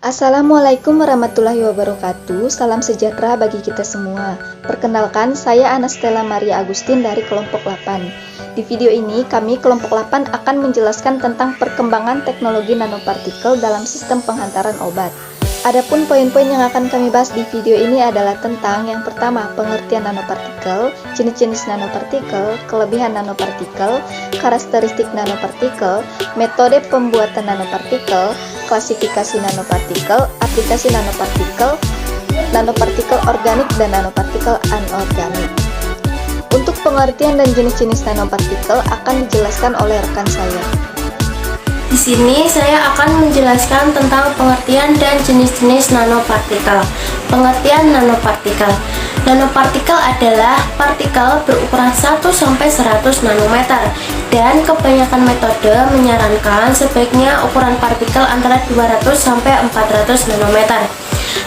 Assalamualaikum warahmatullahi wabarakatuh. Salam sejahtera bagi kita semua. Perkenalkan, saya Anastella Maria Agustin dari kelompok 8. Di video ini, kami kelompok 8 akan menjelaskan tentang perkembangan teknologi nanopartikel dalam sistem penghantaran obat. Adapun poin-poin yang akan kami bahas di video ini adalah tentang yang pertama, pengertian nanopartikel, jenis-jenis nanopartikel, kelebihan nanopartikel, karakteristik nanopartikel, metode pembuatan nanopartikel, klasifikasi nanopartikel, aplikasi nanopartikel, nanopartikel organik dan nanopartikel anorganik. Untuk pengertian dan jenis-jenis nanopartikel akan dijelaskan oleh rekan saya. Di sini saya akan menjelaskan tentang pengertian dan jenis-jenis nanopartikel. Pengertian nanopartikel. Nanopartikel adalah partikel berukuran 1-100 nanometer dan kebanyakan metode menyarankan sebaiknya ukuran partikel antara 200-400 nanometer.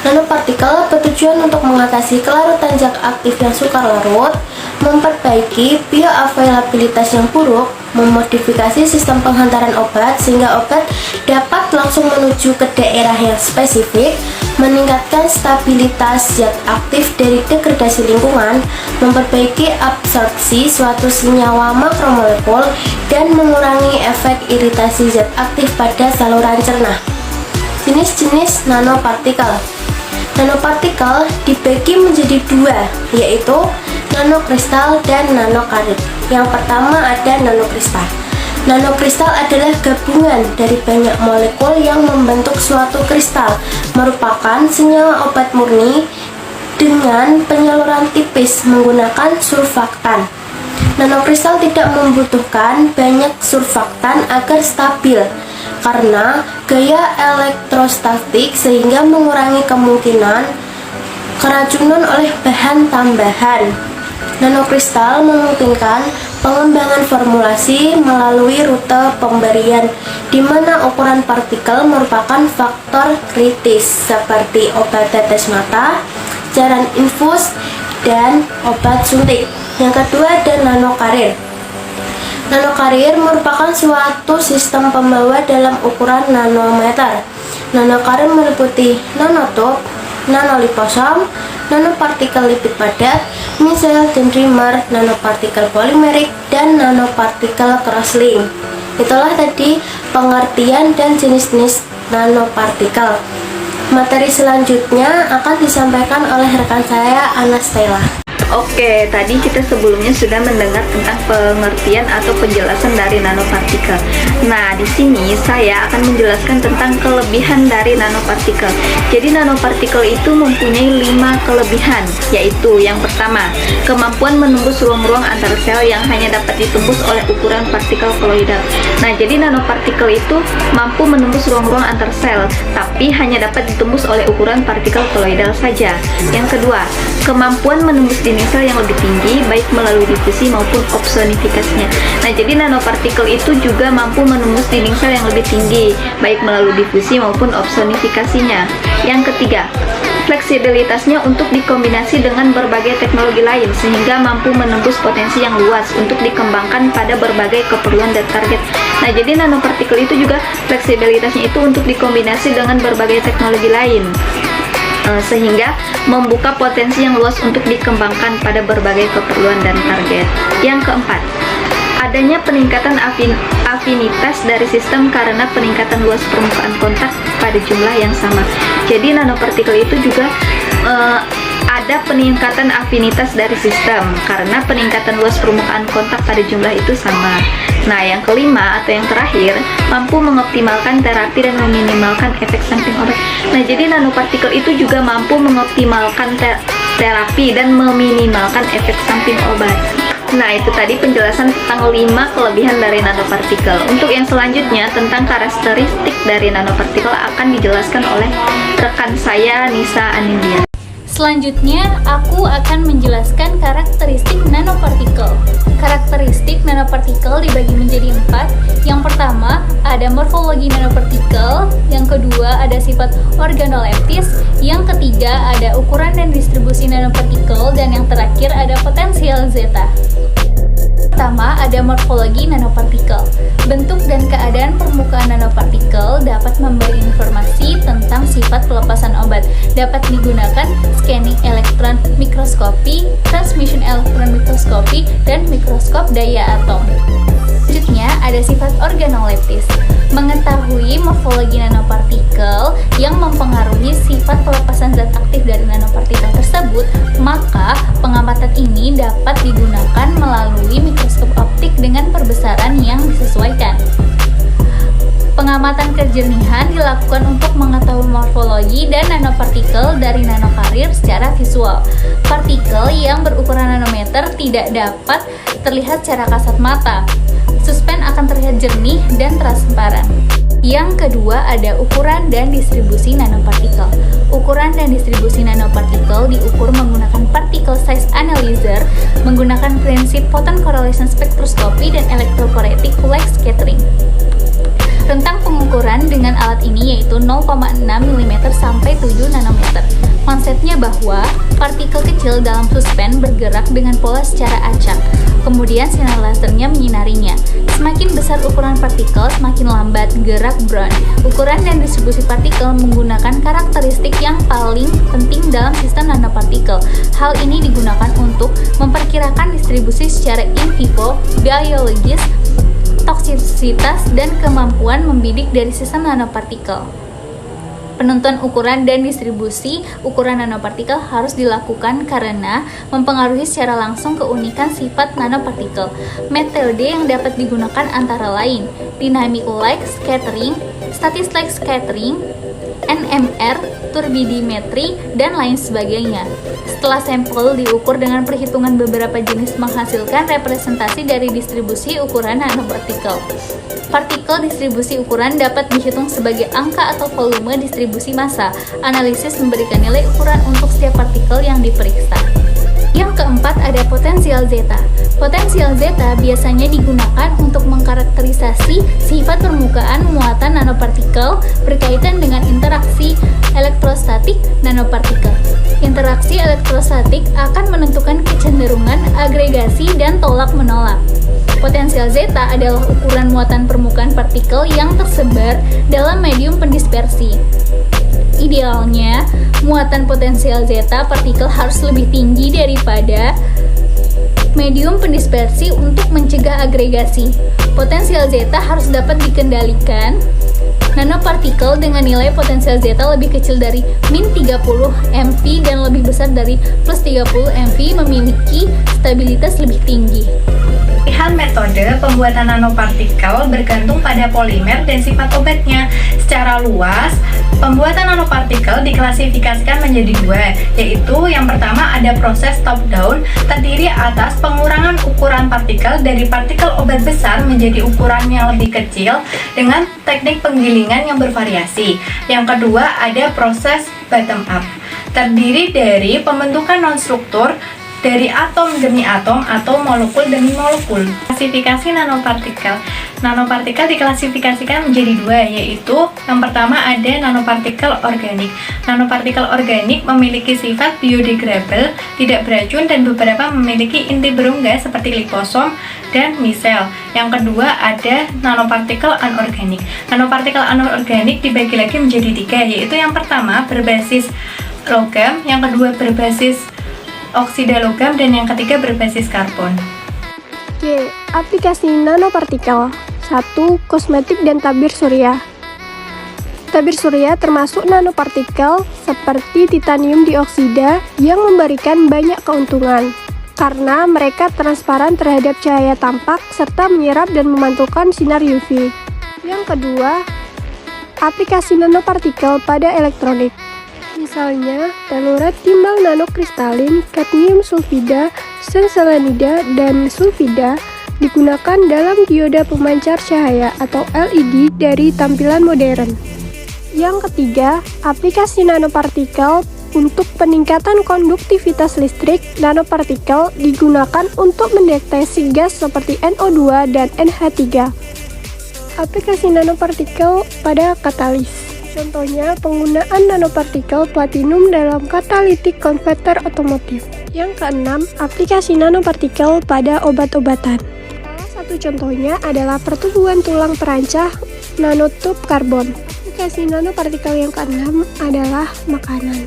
Nanopartikel bertujuan untuk mengatasi kelarutan zat aktif yang sukar larut, memperbaiki bioavailabilitas yang buruk, memodifikasi sistem penghantaran obat sehingga obat dapat langsung menuju ke daerah yang spesifik, meningkatkan stabilitas zat aktif dari degradasi lingkungan, memperbaiki absorpsi suatu senyawa makromolekul, dan mengurangi efek iritasi zat aktif pada saluran cerna. Jenis-jenis nanopartikel. Nanopartikel dibagi menjadi dua, yaitu nanokristal dan nanokarir. Yang pertama ada nanokristal. Nanokristal adalah gabungan dari banyak molekul yang membentuk suatu kristal, merupakan senyawa obat murni dengan penyaluran tipis menggunakan surfaktan. Nanokristal tidak membutuhkan banyak surfaktan agar stabil karena gaya elektrostatik sehingga mengurangi kemungkinan keracunan oleh bahan tambahan. Nanokristal memungkinkan pengembangan formulasi melalui rute pemberian di mana ukuran partikel merupakan faktor kritis seperti obat tetes mata, cairan infus, dan obat suntik. Yang kedua ada nanokarir. Nanokarir merupakan suatu sistem pembawa dalam ukuran nanometer. Nanokarir meliputi nanotub, nanoliposom, nanopartikel lipid padat, misel dan trimer, nanopartikel polimerik, dan nanopartikel crosslink. Itulah tadi pengertian dan jenis-jenis nanopartikel. Materi selanjutnya akan disampaikan oleh rekan saya, Anastella. Oke, tadi kita sebelumnya sudah mendengar tentang pengertian atau penjelasan dari nanopartikel. Nah, di sini saya akan menjelaskan tentang kelebihan dari nanopartikel. Jadi nanopartikel itu mempunyai 5 kelebihan, yaitu yang pertama, kemampuan menembus ruang-ruang antar sel yang hanya dapat ditembus oleh ukuran partikel koloidal. Nah, jadi nanopartikel itu mampu menembus ruang-ruang antar sel, tapi hanya dapat ditembus oleh ukuran partikel koloidal saja. Yang kedua, kemampuan menembus dinding sel yang lebih tinggi baik melalui difusi maupun opsonifikasinya. Nah, jadi nanopartikel itu juga mampu menembus dinding sel yang lebih tinggi baik melalui difusi maupun opsonifikasinya. Yang ketiga, fleksibilitasnya untuk dikombinasi dengan berbagai teknologi lain sehingga mampu menembus potensi yang luas untuk dikembangkan pada berbagai keperluan dan target. Nah, jadi nanopartikel itu juga fleksibilitasnya itu untuk dikombinasi dengan berbagai teknologi lain sehingga membuka potensi yang luas untuk dikembangkan pada berbagai keperluan dan target. Yang keempat, adanya peningkatan afinitas dari sistem karena peningkatan luas permukaan kontak pada jumlah yang sama. Jadi nanopartikel itu juga ada peningkatan afinitas dari sistem karena peningkatan luas permukaan kontak pada jumlah itu sama. Nah, yang kelima atau yang terakhir, mampu mengoptimalkan terapi dan meminimalkan efek samping obat. Nah, jadi nanopartikel itu juga mampu mengoptimalkan terapi dan meminimalkan efek samping obat. Nah, itu tadi penjelasan tentang 5 kelebihan dari nanopartikel. Untuk yang selanjutnya tentang karakteristik dari nanopartikel akan dijelaskan oleh rekan saya, Nisa Anindya. Selanjutnya, aku akan menjelaskan karakteristik nanopartikel. Karakteristik nanopartikel dibagi menjadi 4. Yang pertama, ada morfologi nanopartikel. Yang kedua, ada sifat organoleptis. Yang ketiga, ada ukuran dan distribusi nanopartikel. Dan yang terakhir, ada potensial zeta. Pertama, ada morfologi nanopartikel. Bentuk dan keadaan permukaan nanopartikel dapat memberi informasi tentang sifat pelepasan obat. Dapat digunakan scanning elektron mikroskopi, transmission elektron mikroskopi, dan mikroskop daya atom. Selanjutnya, ada sifat organoleptis. Mengetahui morfologi nanopartikel yang mempengaruhi sifat pelepasan zat aktif dari nanopartikel tersebut, maka pengamatan ini dapat digunakan melalui mikroskop optik dengan perbesaran yang disesuaikan. Pengamatan kejernihan dilakukan untuk mengetahui morfologi dan nanopartikel dari nanokarir secara visual. Partikel yang berukuran nanometer tidak dapat terlihat secara kasat mata. Suspen akan terlihat jernih dan transparan. Yang kedua, ada ukuran dan distribusi nanopartikel. Ukuran dan distribusi nanopartikel diukur menggunakan particle size analyzer, menggunakan prinsip photon correlation spectroscopy dan electrophoretic light scattering. Rentang pengukuran dengan alat ini yaitu 0,6 mm sampai 7 nanometer. Konsepnya bahwa partikel kecil dalam suspen bergerak dengan pola secara acak, kemudian sinar lasernya menyinarinya. Semakin besar ukuran partikel, semakin lambat gerak Brown. Ukuran dan distribusi partikel menggunakan karakteristik yang paling penting dalam sistem nanopartikel. Hal ini digunakan untuk memperkirakan distribusi secara in vivo, biologis, toksisitas, dan kemampuan membidik dari sistem nanopartikel. Penentuan ukuran dan distribusi ukuran nanopartikel harus dilakukan karena mempengaruhi secara langsung keunikan sifat nanopartikel. Metode yang dapat digunakan antara lain dynamic light scattering, static light scattering, NMR, turbidimetri, dan lain sebagainya. Setelah sampel diukur dengan perhitungan beberapa jenis menghasilkan representasi dari distribusi ukuran nanopartikel. Partikel distribusi ukuran dapat dihitung sebagai angka atau volume distribusi massa. Analisis memberikan nilai ukuran untuk setiap partikel yang diperiksa. Yang keempat, ada potensial zeta. Potensial zeta biasanya digunakan untuk mengkarakterisasi sifat permukaan muatan nanopartikel berkaitan dengan interaksi elektrostatik nanopartikel. Interaksi elektrostatik akan menentukan kecenderungan agregasi dan tolak-menolak. Potensial zeta adalah ukuran muatan permukaan partikel yang tersebar dalam medium pendispersi. Idealnya, muatan potensial zeta partikel harus lebih tinggi daripada medium pendispersi untuk mencegah agregasi. Potensial zeta harus dapat dikendalikan. Nanopartikel dengan nilai potensial zeta lebih kecil dari min 30 MV dan lebih besar dari plus 30 MV memiliki stabilitas lebih tinggi. Pilihan metode pembuatan nanopartikel bergantung pada polimer dan sifat obatnya. Secara luas, pembuatan nanopartikel diklasifikasikan menjadi dua, yaitu yang pertama ada proses top-down, terdiri atas pengurangan ukuran partikel dari partikel obat besar menjadi ukuran yang lebih kecil dengan teknik penggilingan yang bervariasi. Yang kedua ada proses bottom-up, terdiri dari pembentukan non-struktur dari atom demi atom atau molekul demi molekul. Klasifikasi nanopartikel. Nanopartikel diklasifikasikan menjadi dua, yaitu yang pertama ada nanopartikel organik. Nanopartikel organik memiliki sifat biodegradable, tidak beracun, dan beberapa memiliki inti berongga seperti liposom dan misel. Yang kedua ada nanopartikel anorganik. Nanopartikel anorganik dibagi lagi menjadi tiga, yaitu yang pertama berbasis logam, yang kedua berbasis oksida logam, dan yang ketiga berbasis karbon. G. Aplikasi nanopartikel. 1. Kosmetik dan tabir surya. Tabir surya termasuk nanopartikel seperti titanium dioksida yang memberikan banyak keuntungan karena mereka transparan terhadap cahaya tampak serta menyerap dan memantulkan sinar UV. Yang kedua, aplikasi nanopartikel pada elektronik. Misalnya, teluret timbal nanokristalin, kadmium sulfida, senselenida, dan sulfida digunakan dalam dioda pemancar cahaya atau LED dari tampilan modern. Yang ketiga, aplikasi nanopartikel untuk peningkatan konduktivitas listrik. Nanopartikel digunakan untuk mendeteksi gas seperti NO2 dan NH3. Aplikasi nanopartikel pada katalis. Contohnya, penggunaan nanopartikel platinum dalam catalytic converter otomotif. Yang keenam, aplikasi nanopartikel pada obat-obatan. satu contohnya adalah pertumbuhan tulang perancah nanotub karbon. Aplikasi nanopartikel yang keenam adalah makanan.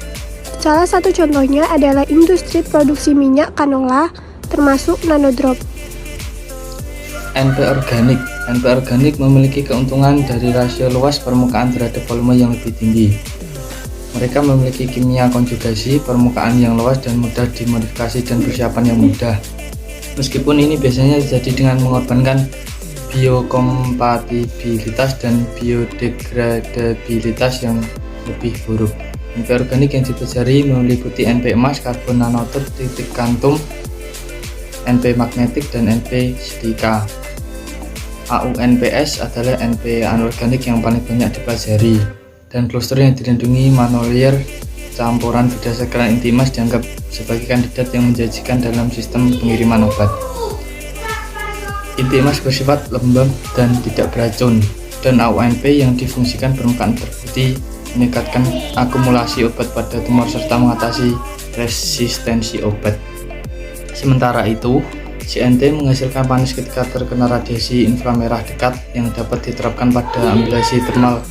Salah satu contohnya adalah industri produksi minyak canola, termasuk nanodrop. NP organik. NP organik memiliki keuntungan dari rasio luas permukaan terhadap volume yang lebih tinggi. Mereka memiliki kimia konjugasi, permukaan yang luas dan mudah dimodifikasi dan persiapan yang mudah. Meskipun ini biasanya terjadi dengan mengorbankan biokompatibilitas dan biodegradabilitas yang lebih buruk. NP organik yang dipelajari meliputi NP emas, karbon nanotub, titik kantum, NP magnetik, dan NP silika. AUNPS adalah NP anorganik yang paling banyak dipelajari, dan kluster yang dilindungi monolayer campuran berdasarkan inti emas dianggap sebagai kandidat yang menjanjikan dalam sistem pengiriman obat. Inti emas bersifat lembab dan tidak beracun, dan AUNP yang difungsikan permukaan terbukti meningkatkan akumulasi obat pada tumor serta mengatasi resistensi obat. Sementara itu, CNT menghasilkan panas ketika terkena radiasi inframerah dekat yang dapat diterapkan pada ablasi termal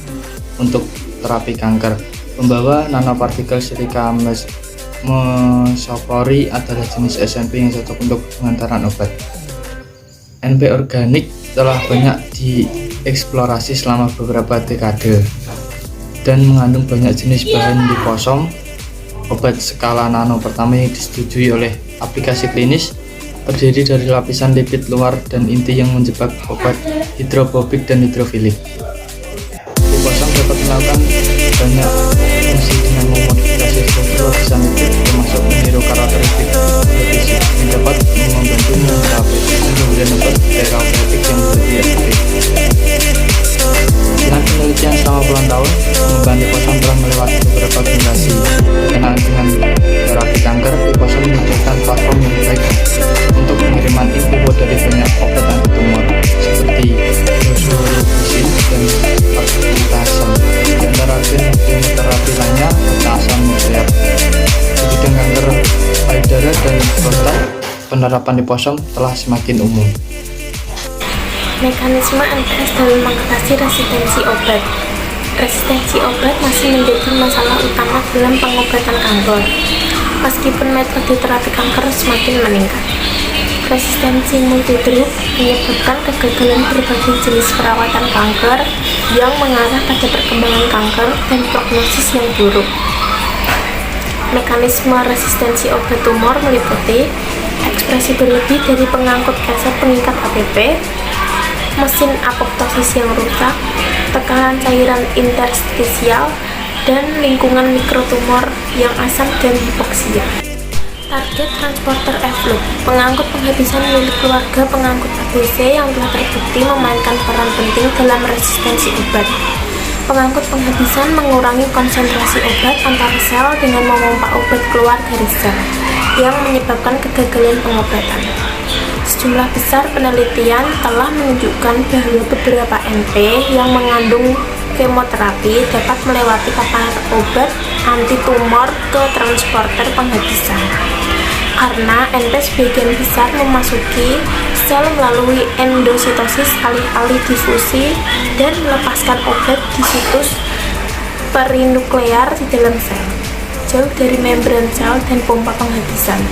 untuk terapi kanker. Pembawa nanopartikel silika mesopori adalah jenis SMP yang cocok untuk pengantaran obat. NP organik telah banyak dieksplorasi selama beberapa dekade dan mengandung banyak jenis bahan liposom. Obat skala nano pertama yang disetujui oleh aplikasi klinis terdiri dari lapisan lipid luar dan inti yang menjebak obat hidrofobik dan hidrofilik. Liposom dapat melakukan banyak fungsi dengan memodifikasi struktur lapisan lipid, termasuk meniru karakteristik fisik yang dapat membantu mencapai pemberian obat terapeutik yang lebih efektif. Dengan penelitian selama puluhan tahun, pengembangan liposom telah melewati beberapa generasi. Berkenaan dengan terapi kanker, liposom menjadikan platform yang baik untuk pengiriman info dari banyak obat anti-tumor seperti doxorubicin dan paclitaxel. Di antara kemoterapi lainnya ada asam nuklear. Di bidang kanker payudara dan prostat, penerapan liposom telah semakin umum. Mekanisme NPS dalam mengatasi resistensi obat. Resistensi obat masih menjadi masalah utama dalam pengobatan kanker, meskipun metode terapi kanker semakin meningkat. Resistensi multidrug menyebabkan kegagalan berbagai jenis perawatan kanker yang mengarah pada perkembangan kanker dan prognosis yang buruk. Mekanisme resistensi obat tumor meliputi ekspresi berlebih dari pengangkut kaset pengikat APP, mesin apoptosis yang rusak, tekanan cairan interstisial, dan lingkungan mikrotumor yang asam dan hipoksia. Target transporter effluent, pengangkut penghabisan milik keluarga pengangkut ABC yang telah terbukti memainkan peran penting dalam resistensi obat. Pengangkut penghabisan mengurangi konsentrasi obat antar sel dengan memompa obat keluar dari sel, yang menyebabkan kegagalan pengobatan. Sejumlah besar penelitian telah menunjukkan bahwa beberapa NP yang mengandung kemoterapi dapat melewati paparan obat anti-tumor ke transporter penghabisan. Karena NP sebagian besar memasuki sel melalui endositosis alih-alih difusi dan melepaskan obat di situs perinuklear di dalam sel, jauh dari membran sel dan pompa penghabisan.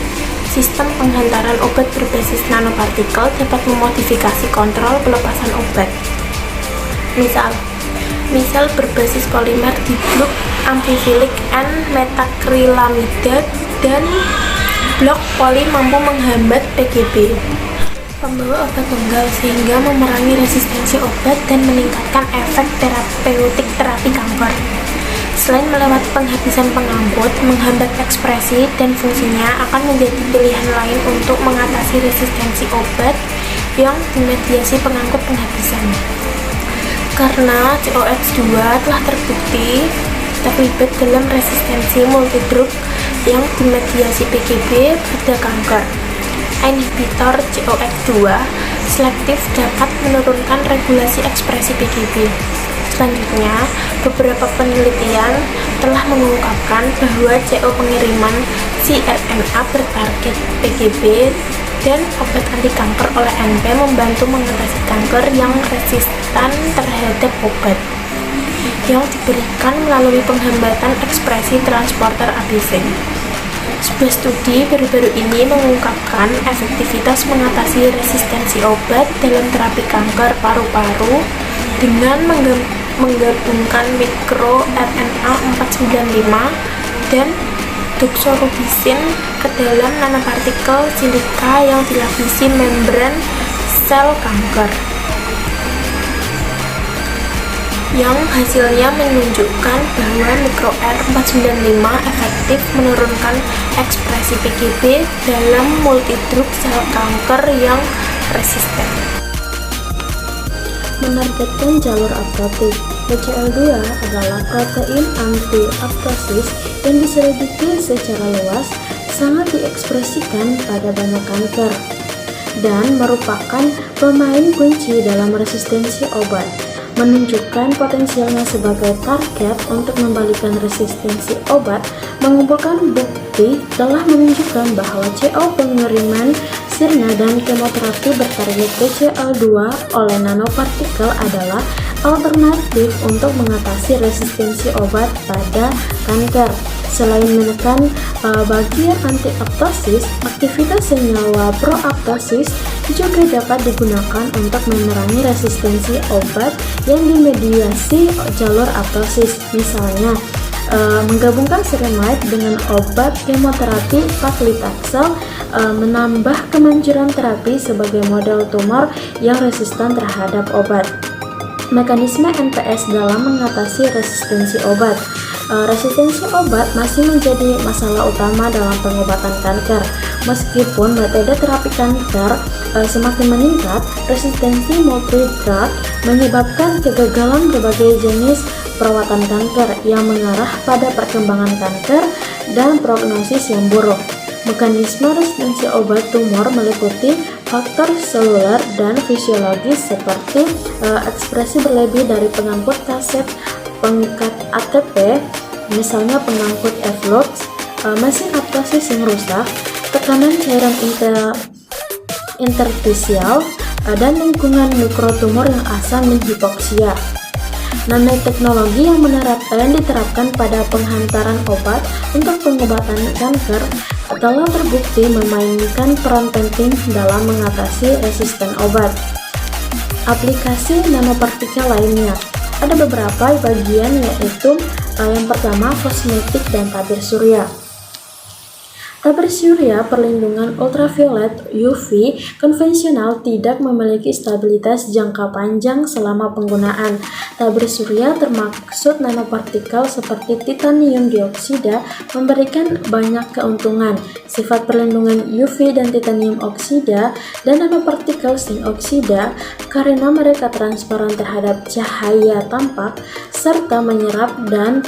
Sistem penghantaran obat berbasis nanopartikel dapat memodifikasi kontrol pelepasan obat. Misal berbasis polimer digluk amfifilik N-metakrilamida dan blok poli mampu menghambat PGB, pembawa obat tunggal, sehingga memerangi resistensi obat dan meningkatkan efek terapeutik terapi kanker. Selain melewati penghabisan pengangkut, menghambat ekspresi dan fungsinya akan menjadi pilihan lain untuk mengatasi resistensi obat yang dimediasi pengangkut penghabisan. Karena COX-2 telah terbukti terlibat dalam resistensi multidrug yang dimediasi PGB pada kanker. Inhibitor COX-2 selektif dapat menurunkan regulasi ekspresi PGB. Selanjutnya, beberapa penelitian telah mengungkapkan bahwa CO pengiriman cRNA bertarget PGB dan obat anti kanker oleh NP membantu mengatasi kanker yang resistan terhadap obat yang diberikan melalui penghambatan ekspresi transporter ABC. Sebuah studi baru-baru ini mengungkapkan efektivitas mengatasi resistensi obat dalam terapi kanker paru-paru dengan menggabungkan mikro RNA 495 dan doxorubicin ke dalam nanopartikel silika yang dilapisi membran sel kanker, yang hasilnya menunjukkan bahwa mikro R495 efektif menurunkan ekspresi PGB dalam multidruk sel kanker yang resisten. Menargetkan jalur apoptotik, BCL2 adalah protein anti-apoptosis yang diselidiki secara luas, sangat diekspresikan pada banyak kanker, dan merupakan pemain kunci dalam resistensi obat, menunjukkan potensialnya sebagai target untuk membalikan resistensi obat. Mengumpulkan bukti telah menunjukkan bahwa CO pengiriman sirna dan kemoterapi bertarget BCL2 oleh nanopartikel adalah alternatif untuk mengatasi resistensi obat pada kanker. Selain menekan bagian anti-apoptosis, aktivitas senyawa pro-apoptosis juga dapat digunakan untuk memerangi resistensi obat yang dimediasi jalur apoptosis. Misalnya, menggabungkan ceramide dengan obat kemoterapi paclitaxel menambah kemanjuran terapi sebagai model tumor yang resisten terhadap obat. Mekanisme NPS dalam mengatasi resistensi obat. Resistensi obat masih menjadi masalah utama dalam pengobatan kanker. Meskipun metode terapi kanker semakin meningkat, resistensi multi-drug menyebabkan kegagalan berbagai jenis perawatan kanker yang mengarah pada perkembangan kanker dan prognosis yang buruk. Mekanisme resistensi obat tumor meliputi faktor seluler dan fisiologis seperti ekspresi berlebih dari pengangkut kaset pengikat ATP, misalnya pengangkut efflux, mesin apoptosis yang rusak, tekanan cairan interstisial, dan lingkungan mikrotumor yang asam dan hipoksia. Nanoteknologi yang diterapkan pada penghantaran obat untuk pengobatan kanker telah terbukti memainkan peran penting dalam mengatasi resisten obat. Aplikasi nanopartikel lainnya ada beberapa bagian, yaitu yang pertama kosmetik dan tabir surya. Tabir surya perlindungan ultraviolet UV konvensional tidak memiliki stabilitas jangka panjang selama penggunaan. Tabir surya termaksud nanopartikel seperti titanium dioksida memberikan banyak keuntungan. Sifat perlindungan UV dan titanium oksida dan nanopartikel zinc oksida karena mereka transparan terhadap cahaya tampak serta menyerap dan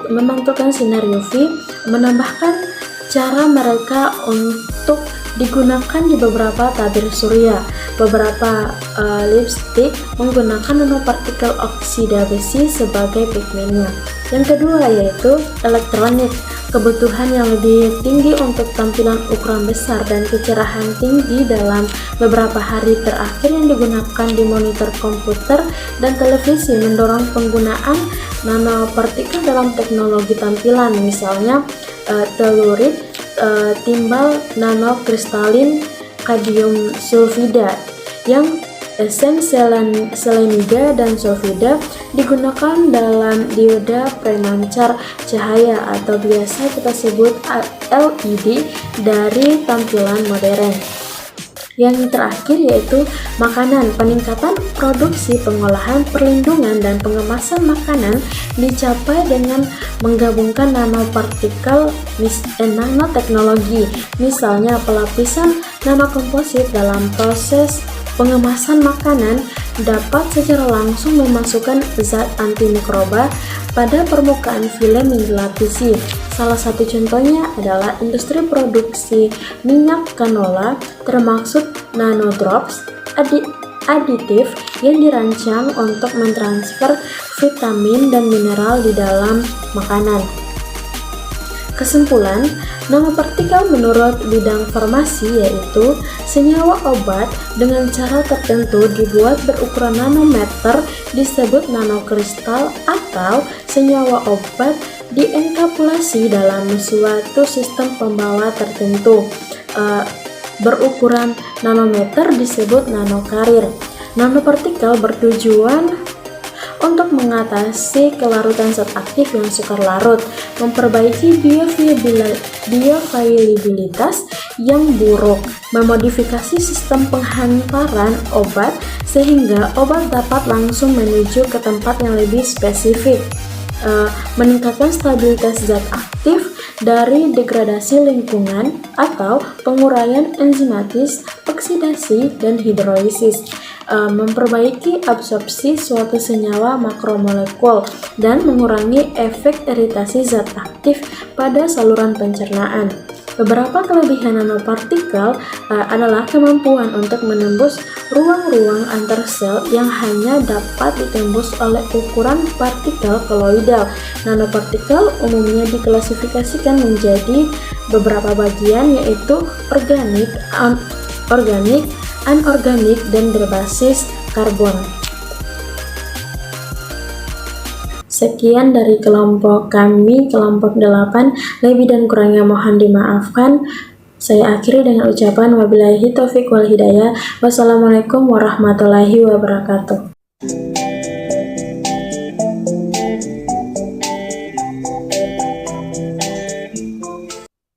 memantulkan sinar UV, menambahkan cara mereka untuk digunakan di beberapa tabir surya. Beberapa lipstick menggunakan nanopartikel oksida besi sebagai pigmennya. Yang kedua yaitu elektronik. Kebutuhan yang lebih tinggi untuk tampilan ukuran besar dan kecerahan tinggi dalam beberapa hari terakhir yang digunakan di monitor komputer dan televisi mendorong penggunaan nanopartikel dalam teknologi tampilan, misalnya telurid, timbal nanokristalin kadium sulfida yang selenida dan sulfida digunakan dalam dioda pemancar cahaya atau biasa kita sebut LED dari tampilan modern. Yang terakhir yaitu makanan. Peningkatan produksi, pengolahan, perlindungan, dan pengemasan makanan dicapai dengan menggabungkan nanopartikel nanoteknologi, misalnya pelapisan nanokomposit dalam proses pengemasan makanan dapat secara langsung memasukkan zat antimikroba pada permukaan film yang dilapisi. Salah satu contohnya adalah industri produksi minyak canola, termaksud nanodrops, aditif yang dirancang untuk mentransfer vitamin dan mineral di dalam makanan. Kesimpulan, nanopartikel menurut bidang farmasi yaitu senyawa obat dengan cara tertentu dibuat berukuran nanometer disebut nanokristal, atau senyawa obat dienkapsulasi dalam suatu sistem pembawa tertentu berukuran nanometer disebut nanokarir. Nanopartikel bertujuan untuk mengatasi kelarutan zat aktif yang sukar larut, memperbaiki bioavailabilitas yang buruk, memodifikasi sistem penghantaran obat sehingga obat dapat langsung menuju ke tempat yang lebih spesifik, meningkatkan stabilitas zat aktif dari degradasi lingkungan atau penguraian enzimatis, oksidasi, dan hidrolisis, memperbaiki absorpsi suatu senyawa makromolekul, dan mengurangi efek iritasi zat aktif pada saluran pencernaan. Beberapa kelebihan nanopartikel adalah kemampuan untuk menembus ruang-ruang antar sel yang hanya dapat ditembus oleh ukuran partikel koloidal. Nanopartikel umumnya diklasifikasikan menjadi beberapa bagian, yaitu organik, anorganik, dan berbasis karbon. Sekian dari kelompok kami, kelompok 8. Lebih dan kurangnya mohon dimaafkan. Saya akhiri dengan ucapan wabillahi taufiq wal hidayah. Wassalamualaikum warahmatullahi wabarakatuh.